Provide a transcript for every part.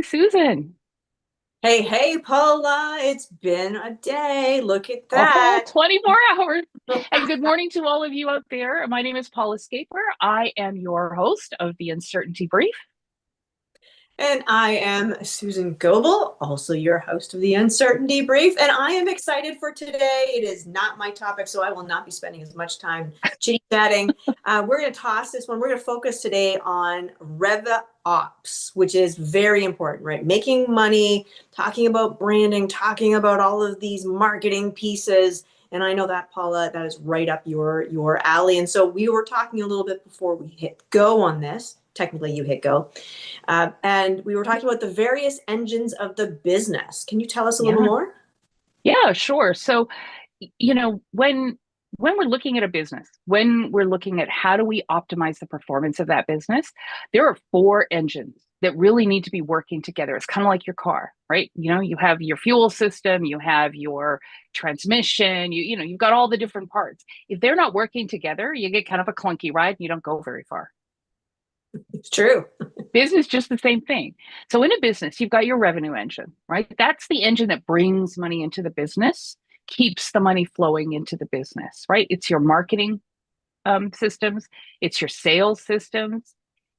Susan. Hey, hey, Paula, it's been a day. Look at Oh, that. 24 hours. And good morning to all of you out there. My name is Paula Scaper. I am your host of the Uncertainty Brief. And I am Susan Goebel, also your host of the Uncertainty Brief. And I am excited for today. It is not my topic, so I will not be spending as much time chitty-chatting. We're going to toss this one. We're going to focus today on RevOps, which is very important, right? Making money, talking about branding, talking about all of these marketing pieces. And I know that, Paula, that is right up your alley. And so we were talking a little bit before we hit go on this. Technically, you hit go. And we were talking about the various engines of the business. Can you tell us a little Yeah. more? Yeah, sure. So, when we're looking at a business, when we're looking at how do we optimize the performance of that business, there are four engines that really need to be working together. It's kind of like your car, right? You have your fuel system, you have your transmission, you've got all the different parts. If they're not working together, you get kind of a clunky ride and you don't go very far. It's true. Business, just the same thing. So in a business, you've got your revenue engine, right? That's the engine that brings money into the business, keeps the money flowing into the business, right? It's your marketing systems, it's your sales systems,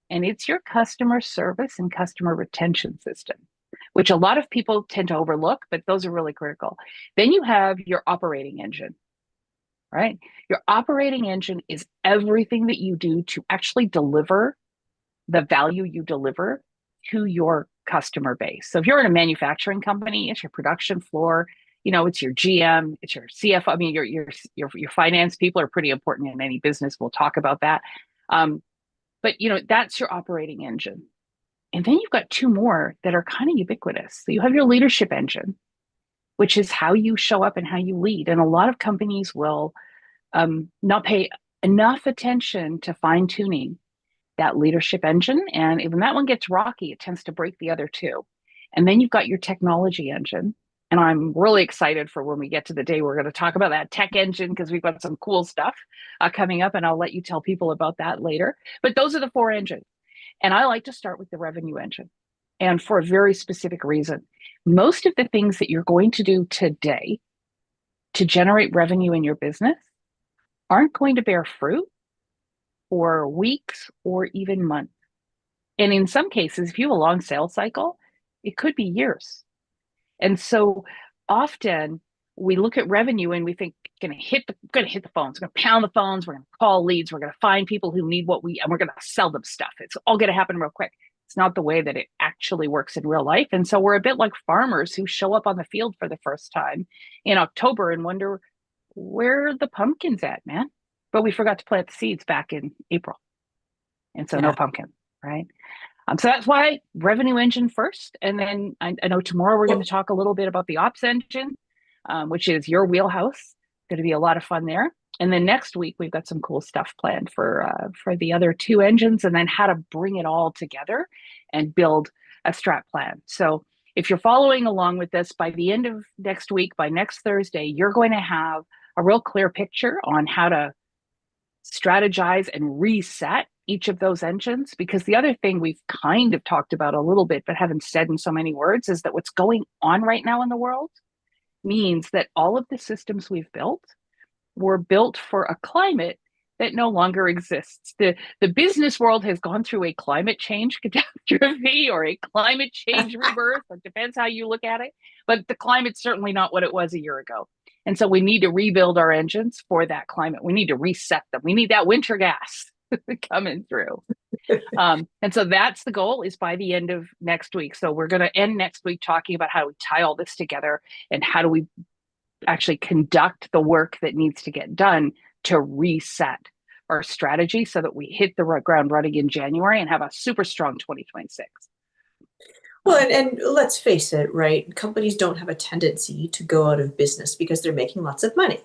and it's your customer service and customer retention system, which a lot of people tend to overlook, but those are really critical. Then you have your operating engine, right? Your operating engine is everything that you do to actually deliver the value you deliver to your customer base. So if you're in a manufacturing company, it's your production floor, it's your GM, it's your CFO. I mean, your finance people are pretty important in any business. We'll talk about that. But that's your operating engine. And then you've got two more that are kind of ubiquitous. So you have your leadership engine, which is how you show up and how you lead. And a lot of companies will not pay enough attention to fine tuning that leadership engine. And when that one gets rocky, it tends to break the other two. And then you've got your technology engine. And I'm really excited for when we get to the day we're going to talk about that tech engine because we've got some cool stuff coming up, and I'll let you tell people about that later. But those are the four engines. And I like to start with the revenue engine, and for a very specific reason. Most of the things that you're going to do today to generate revenue in your business aren't going to bear fruit for weeks or even months. And in some cases, if you have a long sales cycle, it could be years. And so often we look at revenue and we think gonna hit the phones, we're gonna pound the phones, we're gonna call leads, we're gonna find people who need and we're gonna sell them stuff. It's all gonna happen real quick. It's not the way that it actually works in real life. And so we're a bit like farmers who show up on the field for the first time in October and wonder where are the pumpkins at, man? But we forgot to plant the seeds back in April. And so no Yeah. pumpkin, right? So that's why revenue engine first. And then I know tomorrow we're going to Well, talk a little bit about the ops engine, which is your wheelhouse. Going to be a lot of fun there. And then next week we've got some cool stuff planned for the other two engines, and then how to bring it all together and build a strat plan. So if you're following along with this, by the end of next week, by next Thursday, you're going to have a real clear picture on how to strategize and reset each of those engines. Because the other thing we've kind of talked about a little bit, but haven't said in so many words, is that what's going on right now in the world means that all of the systems we've built were built for a climate that no longer exists. The business world has gone through a climate change catastrophe or a climate change rebirth. It depends how you look at it. But the climate's certainly not what it was a year ago. And so we need to rebuild our engines for that climate. We need to reset them. We need that winter gas coming through. And so that's the goal, is by the end of next week. So we're going to end next week talking about how we tie all this together and how do we actually conduct the work that needs to get done to reset our strategy so that we hit the ground running in January and have a super strong 2026. well, Um, and let's face it, right? Companies don't have a tendency to go out of business because they're making lots of money.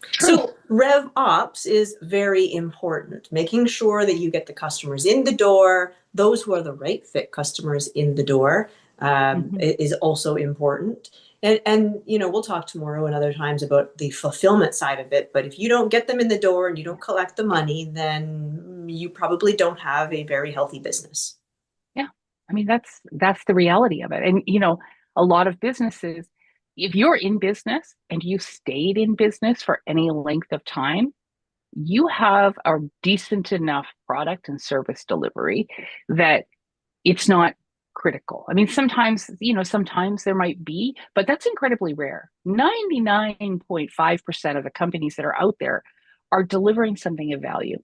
true. So RevOps is very important, making sure that you get the customers in the door, those who are the right fit customers in the door Mm-hmm. is also important. And we'll talk tomorrow and other times about the fulfillment side of it. But if you don't get them in the door and you don't collect the money, then you probably don't have a very healthy business. Yeah. I mean, that's the reality of it. And a lot of businesses, if you're in business and you stayed in business for any length of time, you have a decent enough product and service delivery that it's not critical. I mean, sometimes there might be, but that's incredibly rare. 99.5% of the companies that are out there are delivering something of value.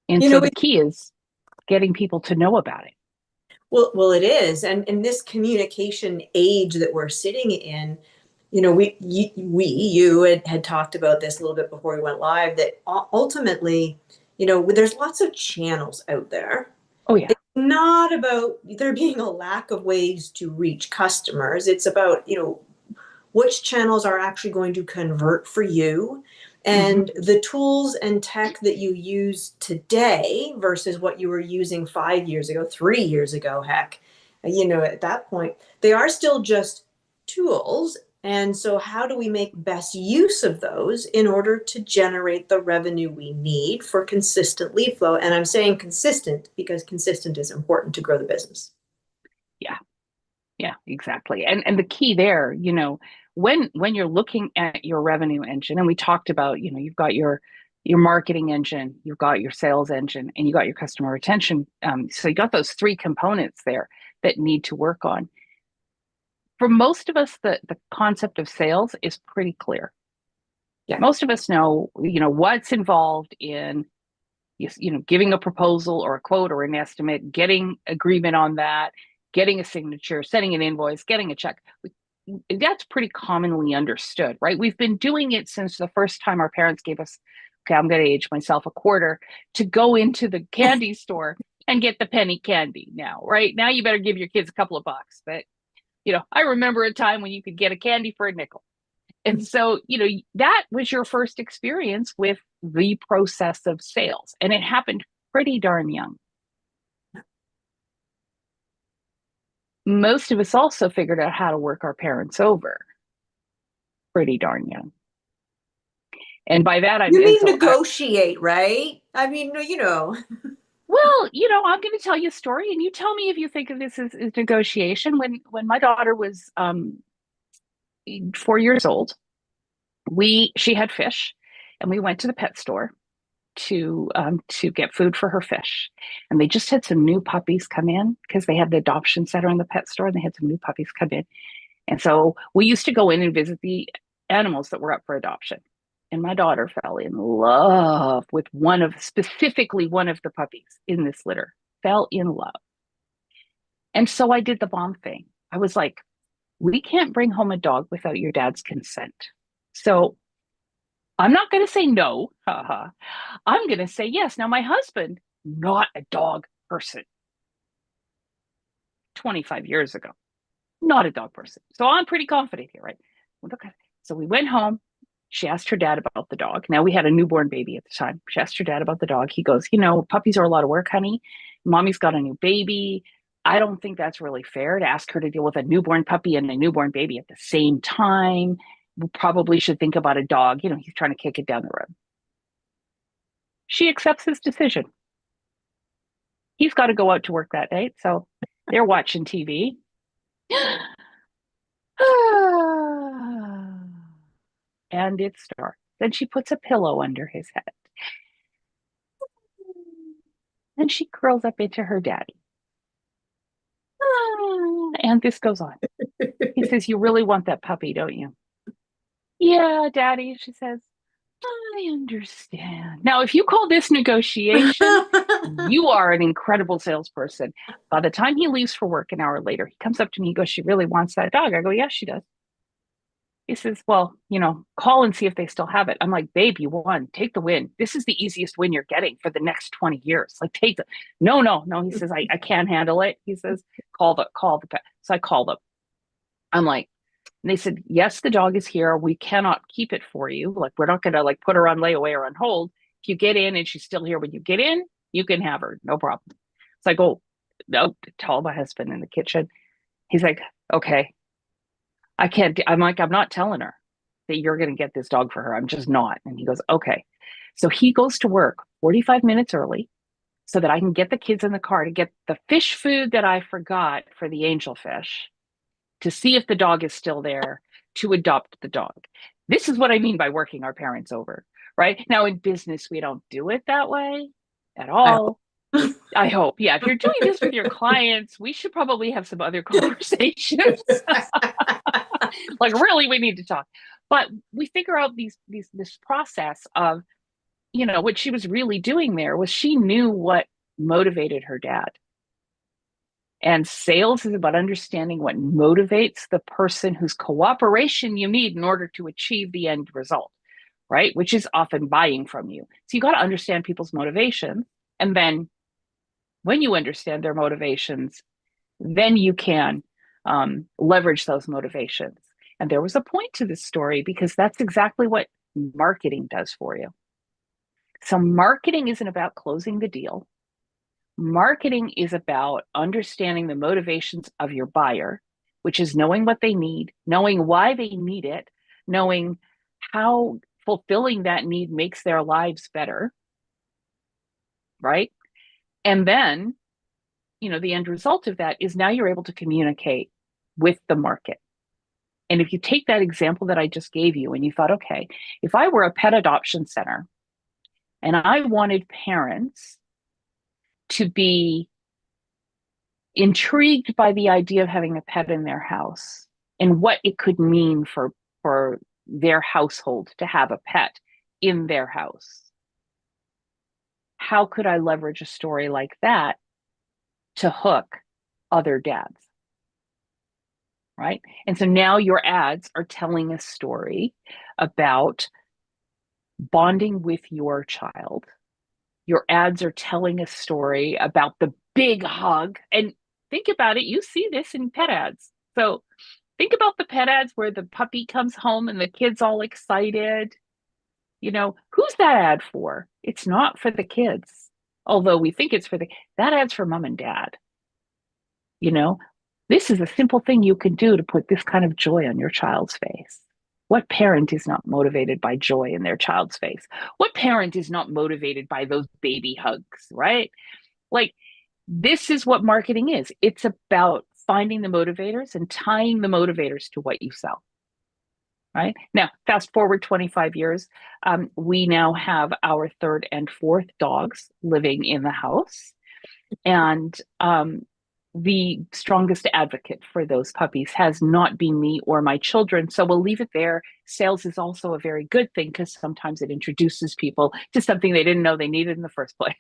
And You so know, the key is getting people to know about it. well, it is, and in this communication age that we're sitting in, you had talked about this a little bit before we went live. That ultimately, there's lots of channels out there. Oh yeah. It's not about there being a lack of ways to reach customers. It's about which channels are actually going to convert for you, and the tools and tech that you use today versus what you were using 5 years ago, 3 years ago, heck, at that point, they are still just tools. And so, how do we make best use of those in order to generate the revenue we need for consistent lead flow? And I'm saying consistent because consistent is important to grow the business. Yeah. Yeah, exactly. And the key there, when you're looking at your revenue engine, and we talked about, you've got your marketing engine, you've got your sales engine, and you got your customer retention. So you got those three components there that need to work on. For most of us, the concept of sales is pretty clear. Yeah. Most of us know, what's involved in giving a proposal or a quote or an estimate, getting agreement on that, getting a signature, sending an invoice, getting a check. That's pretty commonly understood, right? We've been doing it since the first time our parents gave us, okay, I'm going to age myself a quarter to go into the candy store and get the penny candy now, right? Now you better give your kids a couple of bucks. But, I remember a time when you could get a candy for a nickel. And so, that was your first experience with the process of sales. And it happened pretty darn young. Most of us also figured out how to work our parents over pretty darn young. And by that, You mean negotiate, right? I mean, well, I'm going to tell you a story and you tell me if you think of this as negotiation. When my daughter was 4 years old, she had fish and we went to the pet store to get food for her fish. And they just had some new puppies come in because they had the adoption center in the pet store and they had some new puppies come in. And so we used to go in and visit the animals that were up for adoption. And my daughter fell in love with specifically one of the puppies in this litter, fell in love. And so I did the bomb thing. I was like, we can't bring home a dog without your dad's consent. So I'm not going to say no. I'm going to say yes. Now, my husband, not a dog person. 25 years ago, not a dog person. So I'm pretty confident here, right? Okay. So we went home. She asked her dad about the dog. Now we had a newborn baby at the time. She asked her dad about the dog. He goes, puppies are a lot of work, honey. Mommy's got a new baby. I don't think that's really fair to ask her to deal with a newborn puppy and a newborn baby at the same time. We probably should think about a dog. He's trying to kick it down the road. She accepts his decision. He's got to go out to work that day. So they're watching TV. And it starts. Then she puts a pillow under his head. Then she curls up into her daddy. And this goes on. He says, you really want that puppy, don't you? Yeah, daddy, she says. I understand. Now, if you call this negotiation, you are an incredible salesperson. By the time he leaves for work an hour later, he comes up to me. He goes, she really wants that dog. I go, yeah, she does. He says, well, call and see if they still have it. I'm like, babe, you won. Take the win. This is the easiest win you're getting for the next 20 years. Like, take the, no. He says, I can't handle it. He says, call the pet. So I called them. I'm like, and they said, yes, the dog is here. We cannot keep it for you. Like, we're not going to put her on layaway or on hold. If you get in and she's still here when you get in, you can have her. No problem. So I go, no, tell my husband in the kitchen. He's like, okay. I can't. I'm like, I'm not telling her that you're going to get this dog for her. I'm just not. And he goes, okay. So he goes to work 45 minutes early so that I can get the kids in the car to get the fish food that I forgot for the angelfish, to see if the dog is still there, to adopt the dog. This is what I mean by working our parents over, right? Now, in business, we don't do it that way at I hope. all. I hope. Yeah. If you're doing this with your clients, we should probably have some other conversations. Like, really, we need to talk. But we figure out this process of, what she was really doing there was she knew what motivated her dad. And sales is about understanding what motivates the person whose cooperation you need in order to achieve the end result, right? Which is often buying from you. So you got to understand people's motivations. And then when you understand their motivations, then you can leverage those motivations. And there was a point to this story because that's exactly what marketing does for you. So marketing isn't about closing the deal. Marketing is about understanding the motivations of your buyer, which is knowing what they need, knowing why they need it, knowing how fulfilling that need makes their lives better, right? And then, the end result of that is now you're able to communicate with the market. And if you take that example that I just gave you and you thought, okay, if I were a pet adoption center and I wanted parents to be intrigued by the idea of having a pet in their house and what it could mean for their household to have a pet in their house, how could I leverage a story like that to hook other dads? Right? And so now your ads are telling a story about bonding with your child. Your ads are telling a story about the big hug. And think about it, you see this in pet ads. So think about the pet ads where the puppy comes home and the kid's all excited. Who's that ad for? It's not for the kids, although we think it's that ad's for mom and dad. This is a simple thing you can do to put this kind of joy on your child's face. What parent is not motivated by joy in their child's face? What parent is not motivated by those baby hugs, right? Like, this is what marketing is. It's about finding the motivators and tying the motivators to what you sell, right? Now, fast forward 25 years, we now have our third and fourth dogs living in the house. And the strongest advocate for those puppies has not been me or my children. So we'll leave it there. Sales is also a very good thing because sometimes it introduces people to something they didn't know they needed in the first place.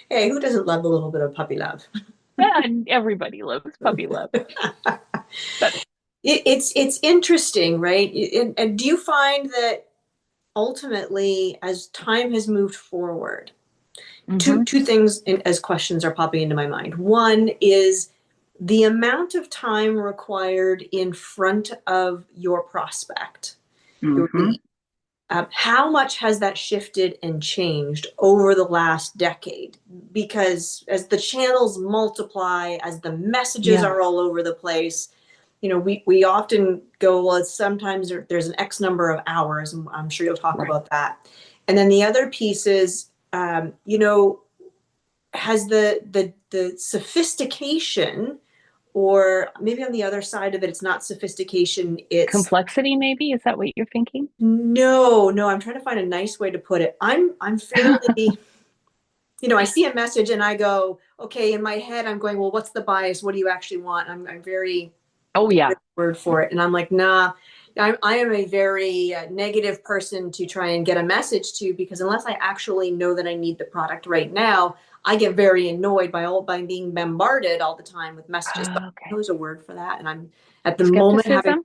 Hey, who doesn't love a little bit of puppy love? And everybody loves puppy love. But it's interesting, right? And do you find that ultimately, as time has moved forward, two things as questions are popping into my mind. One is the amount of time required in front of your prospect, your lead. How much has that shifted and changed over the last decade? Because as the channels multiply, as the messages are all over the place, we often go, well, sometimes there's an X number of hours, and I'm sure you'll talk about that. And then the other piece is, has the sophistication, or maybe on the other side of it, it's not sophistication, it's complexity, maybe? Is that what you're thinking? No, I'm trying to find a nice way to put it. I'm fairly, I see a message and I go, okay, in my head, I'm going, well, what's the bias? What do you actually want? I'm very, word for it. And I'm like, nah, I am a very negative person to try and get a message to, because unless I actually know that I need the product right now, I get very annoyed by being bombarded all the time with messages. Okay. But there's a word for that. And I'm at the moment having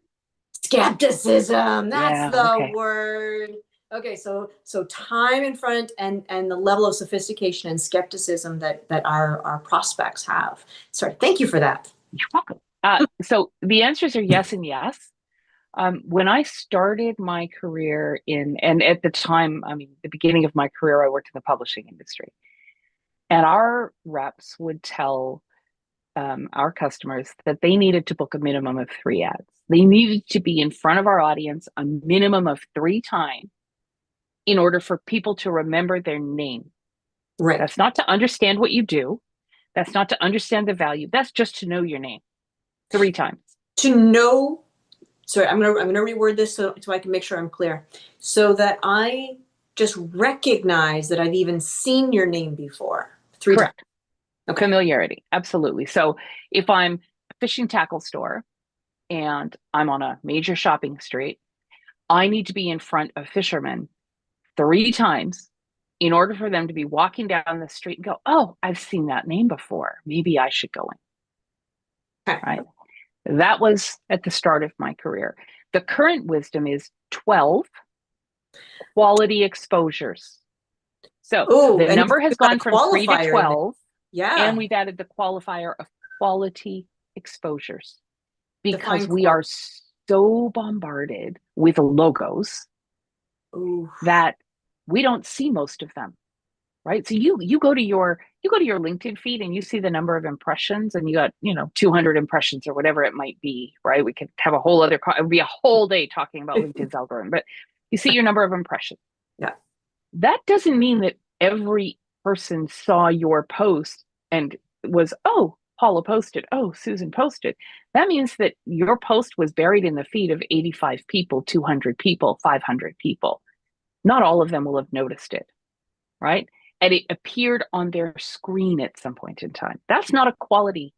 skepticism. That's the word. Okay. So time in front and the level of sophistication and skepticism that our prospects have. Sorry. Thank you for that. You're welcome. So the answers are yes and yes. When I started my career and at the time, the beginning of my career, I worked in the publishing industry. And our reps would tell our customers that they needed to book a minimum of 3 ads. They needed to be in front of our audience a minimum of 3 times in order for people to remember their name. Right. That's not to understand what you do. That's not to understand the value. That's just to know your name 3 times. To know, sorry, I'm gonna reword this so I can make sure I'm clear. So that I just recognize that I've even seen your name before 3 times. Correct. Okay. Familiarity. Absolutely. So if I'm a fishing tackle store and I'm on a major shopping street, I need to be in front of fishermen 3 times in order for them to be walking down the street and go, oh, I've seen that name before. Maybe I should go in. Okay. Right. That was at the start of my career. The current wisdom is 12 quality exposures. So Oh, the and number has you've got a gone from 3 to qualifier in there. 12, and Yeah. we've added the qualifier of quality exposures because Define we quality. are so bombarded with logos Ooh. that we don't see most of them. Right. So you go to your LinkedIn feed and you see the number of impressions and you got, 200 impressions or whatever it might be. Right. We could have a whole other, it would be a whole day talking about LinkedIn's algorithm, but you see your number of impressions. Yeah. That doesn't mean that every person saw your post and was, oh, Paula posted, oh, Susan posted. That means that your post was buried in the feed of 85 people, 200 people, 500 people. Not all of them will have noticed it, right? And it appeared on their screen at some point in time. That's not a quality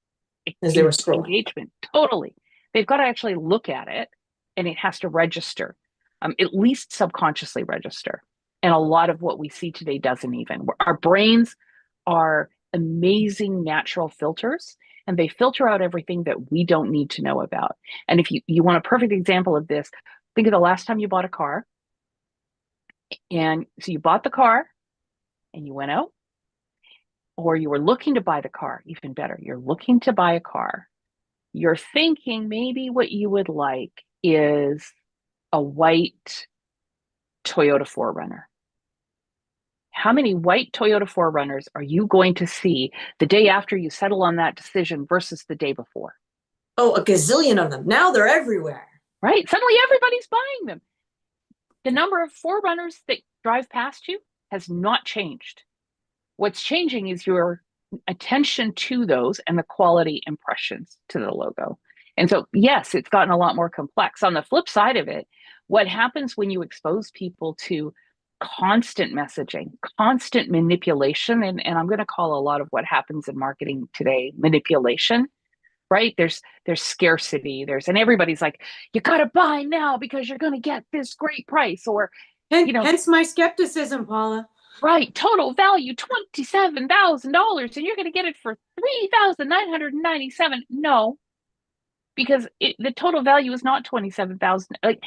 As they were scrolling. engagement. Totally. They've got to actually look at it and it has to register, at least subconsciously register. And a lot of what we see today doesn't even. Our brains are amazing natural filters and they filter out everything that we don't need to know about. And if you want a perfect example of this, think of the last time you bought a car. And so you bought the car and you went out, or you were looking to buy the car, even better. You're looking to buy a car. You're thinking maybe what you would like is a white Toyota 4Runner. How many white Toyota 4Runners are you going to see the day after you settle on that decision versus the day before? Oh, a gazillion of them. Now they're everywhere. Right? Suddenly everybody's buying them. The number of 4Runners that drive past you has not changed. What's changing is your attention to those and the quality impressions to the logo. And so, yes, it's gotten a lot more complex. On the flip side of it, what happens when you expose people to constant messaging, constant manipulation, and I'm going to call a lot of what happens in marketing today manipulation, right? There's scarcity, and everybody's like, you got to buy now because you're going to get this great price, or Hence my skepticism, Paula. right, total value $27,000 and you're going to get it for $3,997. No, because the total value is not 27,000. Like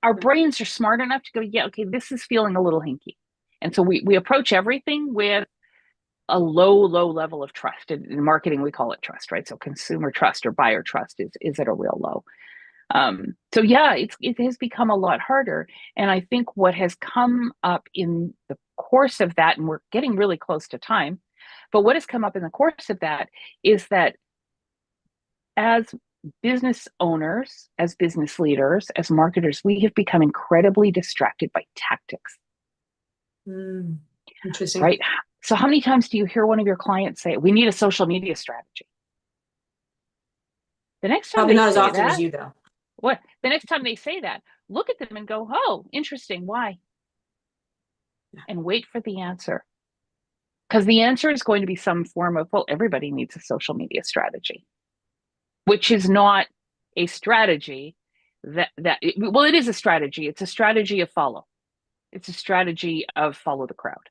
our brains are smart enough to go, yeah, okay, this is feeling a little hinky. And so we approach everything with a low level of trust. In marketing, we call it trust, right? So consumer trust or buyer trust is at a real low. So yeah, it has become a lot harder. And I think what has come up in the course of that, and we're getting really close to time, but what has come up in the course of that is that as business owners, as business leaders, as marketers, we have become incredibly distracted by tactics. Interesting. Right? So how many times do you hear one of your clients say, we need a social media strategy? The next time Probably they not as say often that, as you, though. the next time they say that, look at them and go, oh, interesting. Why? And wait for the answer. Because the answer is going to be some form of, well, everybody needs a social media strategy, which is not a strategy well, it is a strategy. It's a strategy of follow. It's a strategy of follow the crowd.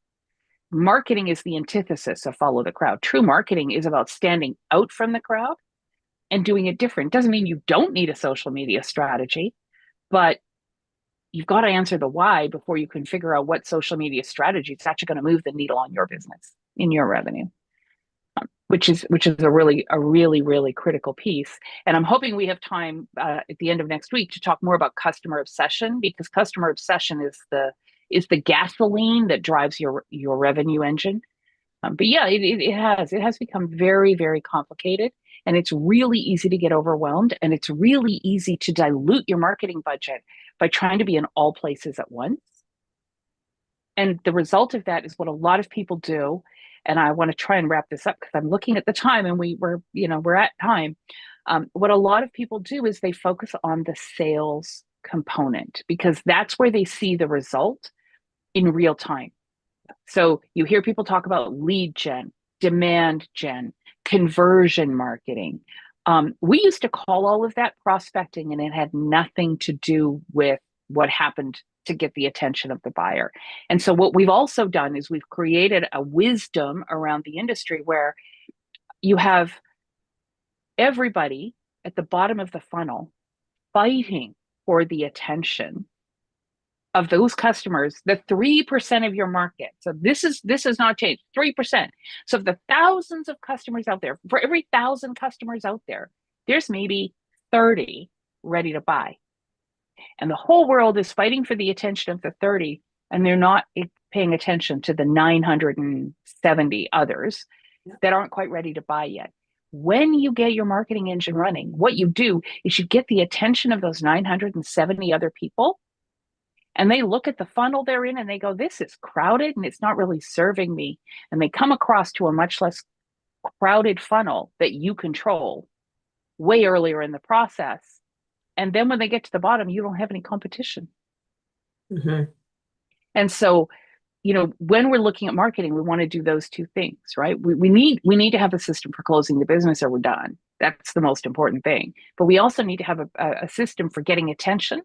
Marketing is the antithesis of follow the crowd. True marketing is about standing out from the crowd and doing it different. Doesn't mean you don't need a social media strategy, but you've got to answer the why before you can figure out what social media strategy is actually going to move the needle on your business, in your revenue, which is a really critical piece. And I'm hoping we have time at the end of next week to talk more about customer obsession, because customer obsession is the gasoline that drives your revenue engine. But yeah, it has become very complicated, and it's really easy to get overwhelmed, and it's really easy to dilute your marketing budget by trying to be in all places at once. And the result of that is what a lot of people do. And I want to try and wrap this up because I'm looking at the time and we're at time. What a lot of people do is they focus on the sales component because that's where they see the result in real time. So you hear people talk about lead gen, demand gen, conversion marketing. We used to call all of that prospecting, and it had nothing to do with what happened to get the attention of the buyer. And so what we've also done is we've created a wisdom around the industry where you have everybody at the bottom of the funnel fighting for the attention of those customers, the 3% of your market. So this has not changed, 3%. So of the thousands of customers out there, for every 1,000 customers out there, there's maybe 30 ready to buy. And the whole world is fighting for the attention of the 30, and they're not paying attention to the 970 others that aren't quite ready to buy yet. When you get your marketing engine running, what you do is you get the attention of those 970 other people, and they look at the funnel they're in and they go, this is crowded and it's not really serving me. And they come across to a much less crowded funnel that you control way earlier in the process. And then when they get to the bottom, you don't have any competition. Mm-hmm. And so, when we're looking at marketing, we want to do those two things, right? We need to have a system for closing the business or we're done. That's the most important thing. But we also need to have a system for getting attention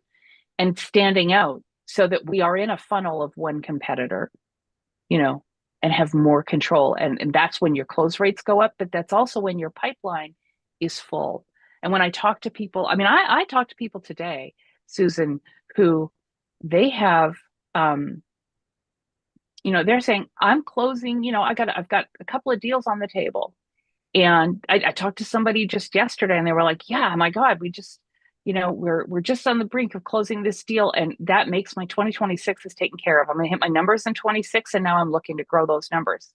and standing out so that we are in a funnel of one competitor, and have more control. And that's when your close rates go up, but that's also when your pipeline is full. And when I talk to people, I talk to people today, Susan, who they have, they're saying, I'm closing, I've got a couple of deals on the table. And I talked to somebody just yesterday and they were like, yeah, my God, we just, we're just on the brink of closing this deal. And that makes my 2026 is taken care of. I'm going to hit my numbers in 26. And now I'm looking to grow those numbers.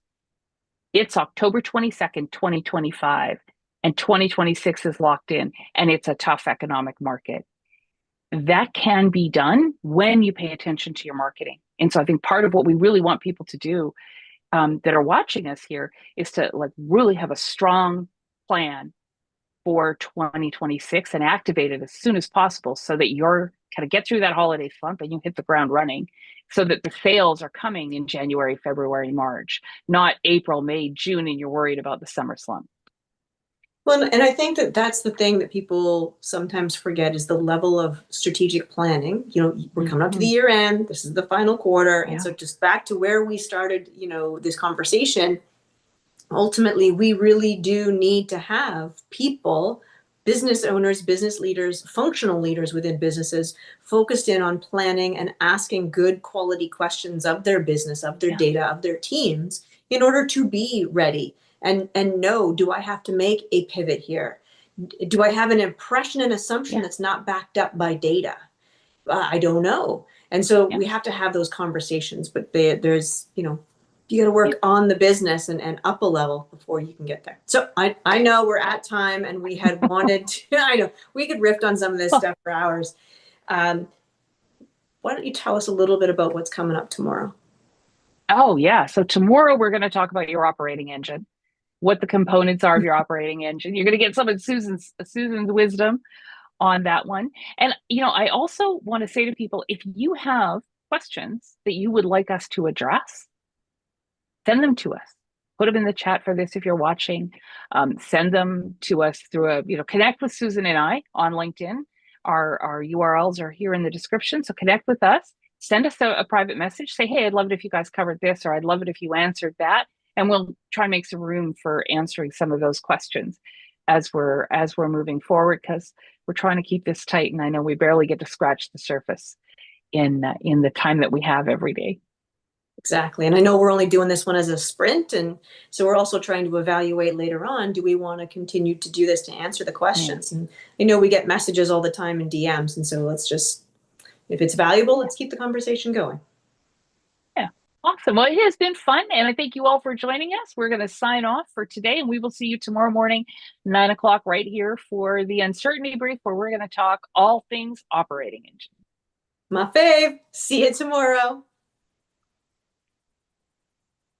It's October 22nd, 2025, and 2026 is locked in, and it's a tough economic market. That can be done when you pay attention to your marketing. And so I think part of what we really want people to do that are watching us here is to really have a strong plan for 2026 and activate it as soon as possible so that you're kind of get through that holiday slump and you hit the ground running so that the sales are coming in January, February, March, not April, May, June, and you're worried about the summer slump. Well, and I think that that's the thing that people sometimes forget is the level of strategic planning. We're coming up to the year end. This is the final quarter. And so just back to where we started, this conversation, ultimately, we really do need to have people, business owners, business leaders, functional leaders within businesses focused in on planning and asking good quality questions of their business, of their data, of their teams in order to be ready. And know, do I have to make a pivot here? Do I have an impression and assumption that's not backed up by data? I don't know. And so we have to have those conversations, but there's, you got to work on the business and up a level before you can get there. So I know we're at time and we had wanted to, I know we could riff on some of this stuff for hours. Why don't you tell us a little bit about what's coming up tomorrow? Oh, yeah. So tomorrow we're going to talk about your operating engine, what the components are of your operating engine. You're going to get some of Susan's wisdom on that one. And, I also want to say to people, if you have questions that you would like us to address, send them to us. Put them in the chat for this if you're watching. Send them to us through connect with Susan and I on LinkedIn. Our URLs are here in the description. So connect with us. Send us a private message. Say, hey, I'd love it if you guys covered this, or I'd love it if you answered that. And we'll try and make some room for answering some of those questions as we're moving forward, because we're trying to keep this tight. And I know we barely get to scratch the surface in the time that we have every day. Exactly. And I know we're only doing this one as a sprint. And so we're also trying to evaluate later on, do we want to continue to do this to answer the questions? And I know we get messages all the time in DMs. And so let's just, if it's valuable, let's keep the conversation going. Yeah. Awesome. Well, it has been fun. And I thank you all for joining us. We're going to sign off for today, and we will see you tomorrow morning, 9:00 right here for the Uncertainty Brief, where we're going to talk all things operating engine. My fave. See you tomorrow.